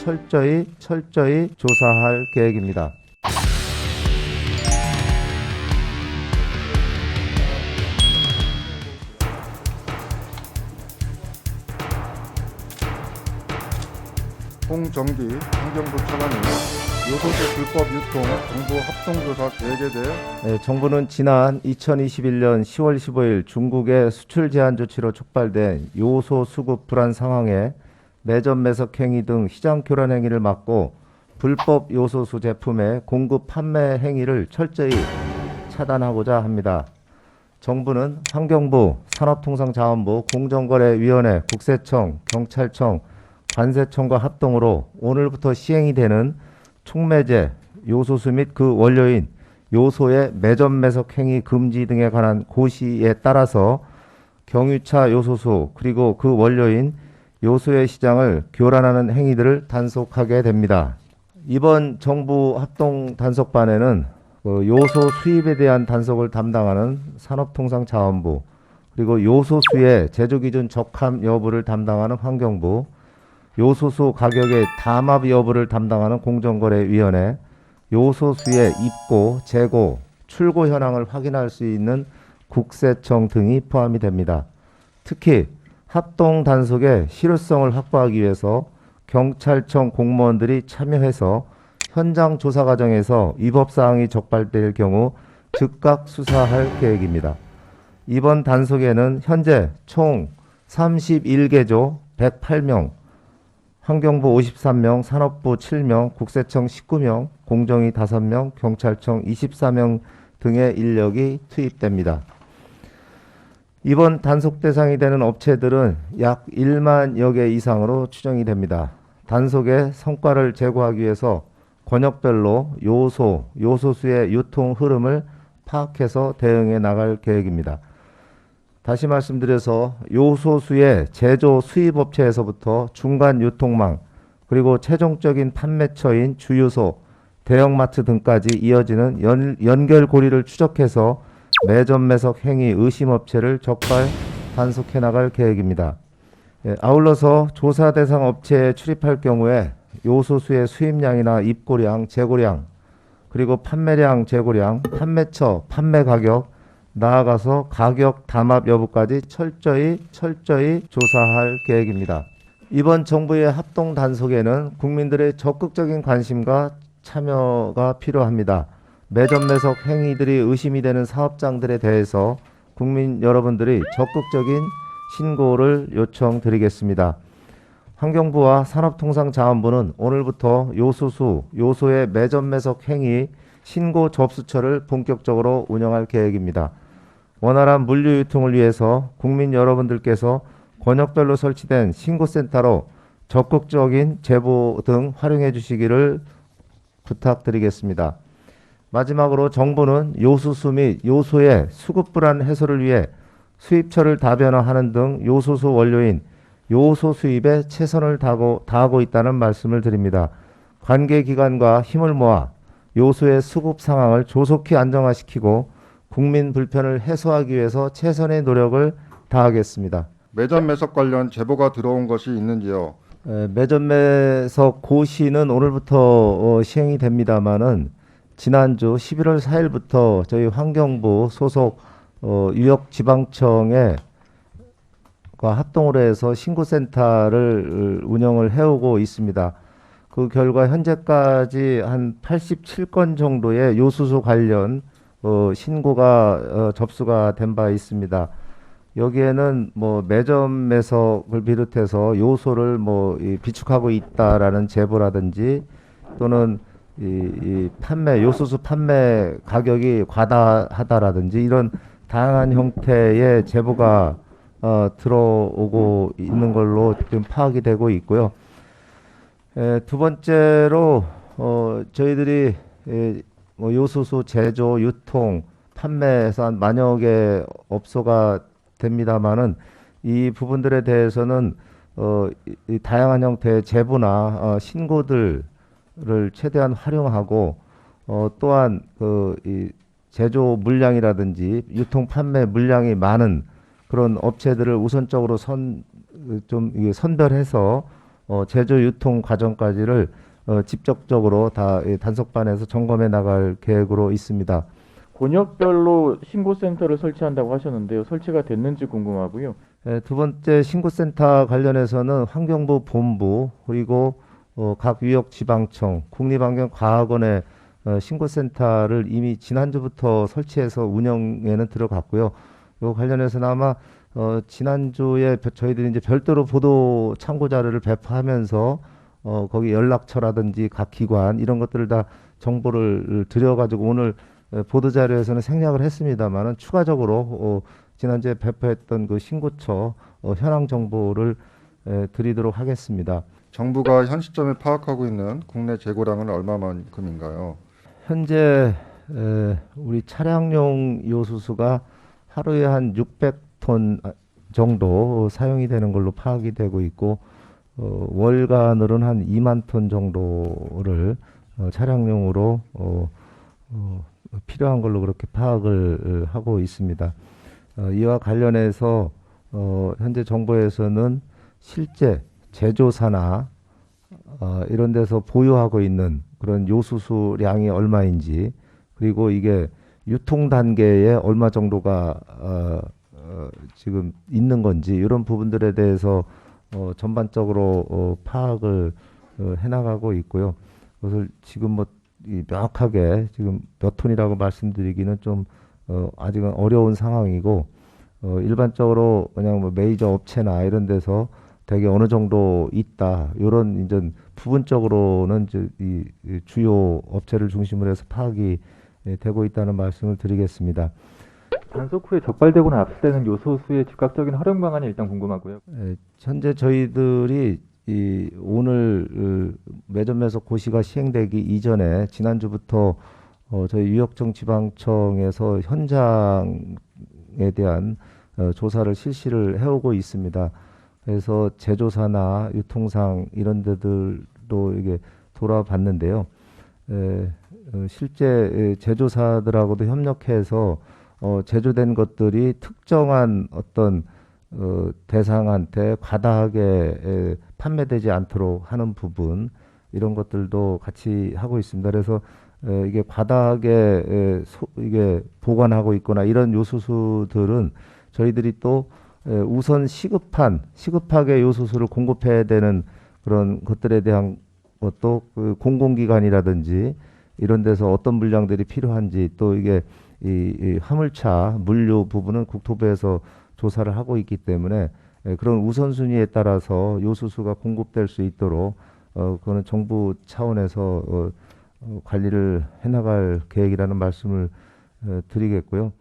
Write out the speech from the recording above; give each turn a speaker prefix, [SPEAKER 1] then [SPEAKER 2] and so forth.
[SPEAKER 1] 철저히 조사할 계획입니다.
[SPEAKER 2] 홍정기 환경부 차관이 요소수 불법 유통 정부 합동조사 계획에 대해
[SPEAKER 1] 정부는 지난 2021년 10월 15일 중국의 수출 제한 조치로 촉발된 요소 수급 불안 상황에 매점 매석 행위 등 시장 교란 행위를 막고 불법 요소수 제품의 공급 판매 행위를 철저히 차단하고자 합니다. 정부는 환경부, 산업통상자원부, 공정거래위원회, 국세청, 경찰청, 관세청과 합동으로 오늘부터 시행이 되는 촉매제, 요소수 및 그 원료인 요소의 매점 매석 행위 금지 등에 관한 고시에 따라서 경유차 요소수 그리고 그 원료인 요소의 시장을 교란하는 행위들을 단속하게 됩니다. 이번 정부 합동 단속반에는 요소 수입에 대한 단속을 담당하는 산업통상자원부, 그리고 요소수의 제조기준 적합 여부를 담당하는 환경부, 요소수 가격의 담합 여부를 담당하는 공정거래위원회, 요소수의 입고, 재고, 출고 현황을 확인할 수 있는 국세청 등이 포함이 됩니다. 특히 합동 단속의 실효성을 확보하기 위해서 경찰청 공무원들이 참여해서 현장 조사 과정에서 위법사항이 적발될 경우 즉각 수사할 계획입니다. 이번 단속에는 현재 총 31개조 108명, 환경부 53명, 산업부 7명, 국세청 19명, 공정위 5명, 경찰청 24명 등의 인력이 투입됩니다. 이번 단속 대상이 되는 업체들은 약 1만여 개 이상으로 추정이 됩니다. 단속의 성과를 제고하기 위해서 권역별로 요소수의 유통 흐름을 파악해서 대응해 나갈 계획입니다. 다시 말씀드려서 요소수의 제조 수입업체에서부터 중간 유통망, 그리고 최종적인 판매처인 주유소, 대형마트 등까지 이어지는 연결고리를 추적해서 매점 매석 행위 의심업체를 적발 단속해 나갈 계획입니다. 아울러서 조사 대상 업체에 출입할 경우에 요소수의 수입량이나 입고량, 재고량, 그리고 판매량, 재고량, 판매처, 판매 가격, 나아가서 가격 담합 여부까지 철저히 조사할 계획입니다. 이번 정부의 합동 단속에는 국민들의 적극적인 관심과 참여가 필요합니다. 매점 매석 행위들이 의심이 되는 사업장들에 대해서 국민 여러분들이 적극적인 신고를 요청드리겠습니다. 환경부와 산업통상자원부는 오늘부터 요소의 매점 매석 행위 신고 접수처를 본격적으로 운영할 계획입니다. 원활한 물류 유통을 위해서 국민 여러분들께서 권역별로 설치된 신고센터로 적극적인 제보 등 활용해 주시기를 부탁드리겠습니다. 마지막으로 정부는 요소수 및 요소의 수급 불안 해소를 위해 수입처를 다변화하는 등 요소수 원료인 요소 수입에 최선을 다하고 있다는 말씀을 드립니다. 관계기관과 힘을 모아 요소의 수급 상황을 조속히 안정화시키고 국민 불편을 해소하기 위해서 최선의 노력을 다하겠습니다.
[SPEAKER 2] 매점 매석 관련 제보가 들어온 것이 있는지요?
[SPEAKER 1] 매점 매석 고시는 오늘부터 시행이 됩니다마는 지난주 11월 4일부터 저희 환경부 소속 유역지방청에 합동으로 해서 신고센터를 운영을 해오고 있습니다. 그 결과 현재까지 한 87건 정도의 요소수 관련 신고가 접수가 된 바 있습니다. 여기에는 뭐 매점 매석을 비롯해서 요소를 비축하고 있다라는 제보라든지 또는 이 요소수 판매 가격이 과다하다라든지 이런 다양한 형태의 제보가 들어오고 있는 걸로 지금 파악이 되고 있고요. 두 번째로 저희들이 요소수 제조, 유통, 판매에서 한 만여 개 업소가 됩니다만은 이 부분들에 대해서는 이 다양한 형태의 제보나 신고들을 최대한 활용하고 또한 이 제조 물량이라든지 유통 판매 물량이 많은 그런 업체들을 우선적으로 선별해서 제조 유통 과정까지를 직접적으로 다 단속반에서 점검해 나갈 계획으로 있습니다.
[SPEAKER 3] 권역별로 신고센터를 설치한다고 하셨는데요. 설치가 됐는지 궁금하고요.
[SPEAKER 1] 두 번째 신고센터 관련해서는 환경부 본부 그리고 각 유역 지방청, 국립환경과학원의 신고센터를 이미 지난주부터 설치해서 운영에는 들어갔고요. 요 관련해서는 아마 지난주에 저희들이 이제 별도로 보도 참고 자료를 배포하면서 거기 연락처라든지 각 기관 이런 것들을 다 정보를 드려가지고 오늘 보도 자료에서는 생략을 했습니다만은 추가적으로 지난주에 배포했던 그 신고처 현황 정보를 드리도록 하겠습니다.
[SPEAKER 2] 정부가 현 시점에 파악하고 있는 국내 재고량은 얼마만큼인가요?
[SPEAKER 1] 현재 우리 차량용 요수수가 하루에 한 600톤 정도 사용이 되는 걸로 파악이 되고 있고 월간으로는 한 2만 톤 정도를 차량용으로 필요한 걸로 그렇게 파악을 하고 있습니다. 이와 관련해서 현재 정부에서는 실제 제조사나 이런 데서 보유하고 있는 그런 요수수량이 얼마인지 그리고 이게 유통 단계에 얼마 정도가 지금 있는 건지 이런 부분들에 대해서 전반적으로 파악을 해나가고 있고요. 그것을 지금 뭐 명확하게 지금 몇 톤이라고 말씀드리기는 좀 아직은 어려운 상황이고 일반적으로 그냥 뭐 메이저 업체나 이런 데서 되게 어느 정도 있다 이런 이제 부분적으로는 이제 이 주요 업체를 중심으로 해서 파악이 되고 있다는 말씀을 드리겠습니다.
[SPEAKER 3] 단속 후에 적발되거나 압수되는 요소수의 즉각적인 활용 방안이 일단 궁금하고요.
[SPEAKER 1] 현재 저희들이 오늘 매점 매석 고시가 시행되기 이전에 지난주부터 저희 유역청 지방청에서 현장에 대한 조사를 실시를 해오고 있습니다. 그래서 제조사나 유통상 이런 데들도 이게 돌아봤는데요. 실제 제조사들하고도 협력해서 제조된 것들이 특정한 어떤 대상한테 과다하게 판매되지 않도록 하는 부분 이런 것들도 같이 하고 있습니다. 그래서 이게 과다하게 이게 보관하고 있거나 이런 요소수들은 저희들이 또 우선 시급하게 요소수를 공급해야 되는 그런 것들에 대한 것도 그 공공기관이라든지 이런 데서 어떤 물량들이 필요한지 또 이게 이 화물차 물류 부분은 국토부에서 조사를 하고 있기 때문에 그런 우선순위에 따라서 요소수가 공급될 수 있도록 그거는 정부 차원에서 관리를 해나갈 계획이라는 말씀을 드리겠고요.